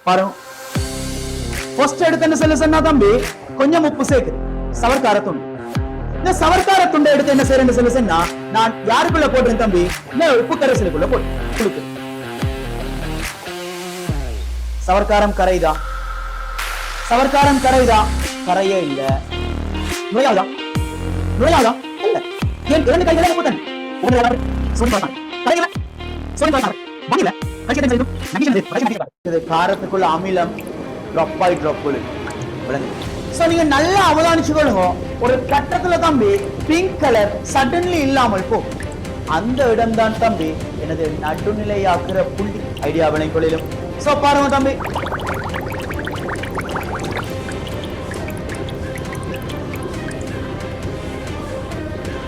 பாருங்க ஃபர்ஸ்ட் எடுத்து என்ன சொல்ல சொன்னா தம்பி கொஞ்சம் உப்பு சேர்க்கு சவர்க்கார துண்டு. இந்த சவர்க்கார துண்டை எடுத்து என்ன செய்யறேன்னு சொல்ல சொன்னா நான் யாருக்குள்ள போடுறேன் தம்பி இந்த உப்பு கரைசலுக்குள்ள போட்டு குடுக்கு. சவர்க்காரம் கரைதா சவர்க்காரம் கரைதா கரையே இல்ல நுழையாதா நுழையாதா இல்ல ஏன் இரண்டு கைகளை போட்டேன் சொல்லி பார்த்தான் கரையில சொல்லி பார்த்தான் மணில கட்சி செய்யும் இது காரத்துக்குள்ள அமிலம் ட்ராப் பை ட்ராப் விளங்கு. சோ நீங்க நல்லா அவதானிச்சுக்கொள்ளுங்க ஒரு கட்டத்துல தம்பி பிங்க் கலர் சடன்லி இல்லாமல் போ அந்த இடம் தான் தம்பி எனது நடுநிலையாக்குற புள்ளி ஐடியா விளைக்கொள்ளும். சோ பாருங்க தம்பி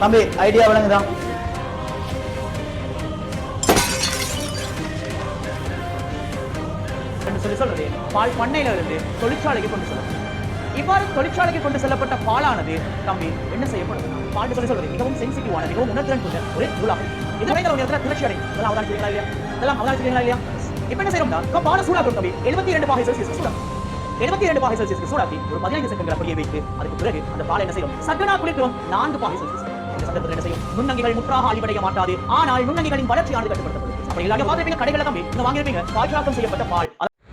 தம்பி ஐடியா விளங்குதான். சொல்றது பால் பண்ணையில இருந்து தொழிற்சாலைக்கு கொண்டு செல்லும். இவ்வாறு தொழிற்சாலைக்கு கொண்டு செல்லப்பட்ட பாலானது தம்பி என்ன செய்யப்படும் பால் சொல்றது மிகவும் சென்சிட்டிவான மிகவும் உணர்திறன் கொண்ட ஒரு நூலாகும். இதுவரை ஒரு நேரத்தில் திரட்சி அடையும். இதெல்லாம் அவதானிக்கிறீங்களா இல்லையா இதெல்லாம் அவதானிக்கிறீங்களா இல்லையா இப்ப என்ன செய்யறோம்னா பாலை சூடாக்கும் தம்பி 72°C சூடாக்கும் 72°C சூடாக்கி ஒரு 15 செகண்ட்கள் அப்படியே வைத்து அதுக்கு பிறகு அந்த பாலை என்ன செய்யும் சட்டனா குளிக்கிறோம் 4°C. சட்டத்தில் என்ன செய்யும் நுண்ணங்கிகள் முற்றாக அழிவடைய மாட்டாது ஆனால் நுண்ணங்கிகளின் வளர்ச்சியானது கட்டுப்படுத்தப்படும். அப்படி இல்லாத பாத்திரப்பீங்க கடைகளை தம்பி இங்க வாங்கிருப்பீங்க பாய்ச்சாக்கம் செய்யப்பட்ட பால்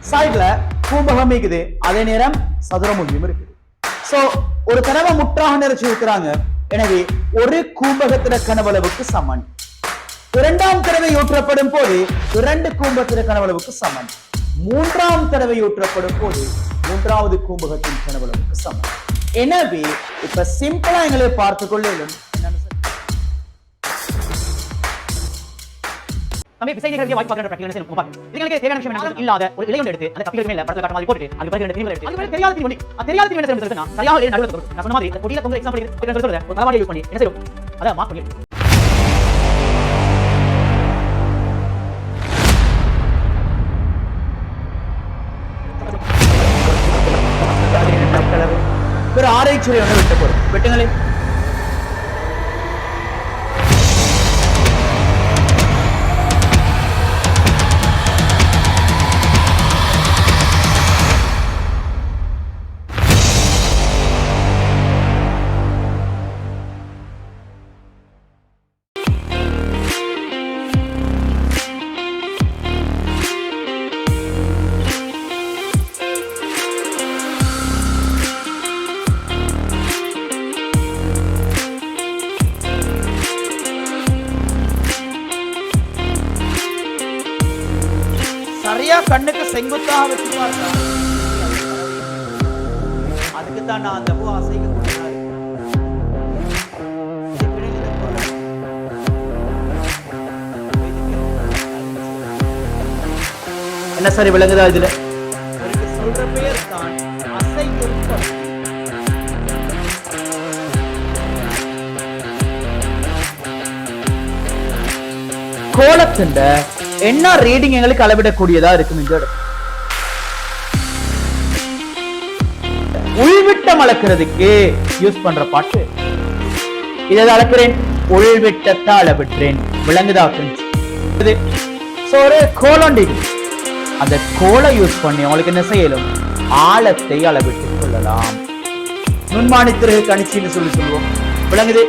சைடுல கூம்பகம் இருக்குது அதே நேரம் சதுரமுகியும் இருக்குது. சோ ஒரு கனவை முற்றாக நிறைச்சு இருக்கிறாங்க. எனவே ஒரு கூம்பகத்தின கனவளவுக்கு சமன். இரண்டாம் தடவை ஊற்றப்படும் போது 2 கூம்பத்தின கனவளவுக்கு சமன். மூன்றாம் தடவை ஊற்றப்படும் போது மூன்றாவது கூம்பகத்தின் கனவளவுக்கு சமன். எனவே இப்ப சிம்பிளா எங்களை பார்த்துக் கொள்ளும் நம்ம விசைகளை வாய்ப்பு பார்க்கற பிராக்டிகல் செய்யணும் பாருங்க. இதுங்களுக்கு தேவையான விஷயம் என்ன இல்லாத ஒரு இலையை எடுத்து அந்த கப்பிகள் மேல படத்துல காட்ட மாதிரி போட்டு அதுக்கு பிறகு ரெண்டு எடுத்து அதுக்கு தெரியாத தீனி ஒண்ணி அது தெரியாத தீனி என்ன சொல்றதுன்னா சரியாக ஒரு நடுவுல கொடுத்து நான் சொன்ன மாதிரி கொடியில தொங்க எக்ஸாம்பிள் இருக்கு சொல்றத ஒரு கலவாடி யூஸ் பண்ணி என்ன செய்யும் அத மார்க் பண்ணி ஒரு ஆராய்ச்சியை வந்து விட்டு போறோம் வெட்டுங்களே. சரியா கண்ணுக்கு செங்குத்தாக வச்சு பார்த்தா அதுக்கு தான் நான் அந்த பூ அசைக்க கூடாது. என்ன சரி விளங்குதா இதுல சொல்ற பேர் தான் அசைக்கும். கோலத்தின் என்ன ரீடிங் எங்களுக்கு அளவிடக்கூடியதா இருக்கும். இந்த இடம் உள்விட்டம் அளக்கிறதுக்கு யூஸ் பண்ற பாட்டு இதை அளக்கிறேன் உள்விட்டத்தை அளவிட்டேன் விளங்குதா ஒரு கோலம் அந்த கோலை யூஸ் பண்ணி உங்களுக்கு என்ன செய்யலும் ஆழத்தை அளவிட்டுக் கொள்ளலாம். நுண்மானித்திற்கு கணிச்சின்னு சொல்லுவோம் விளங்குது.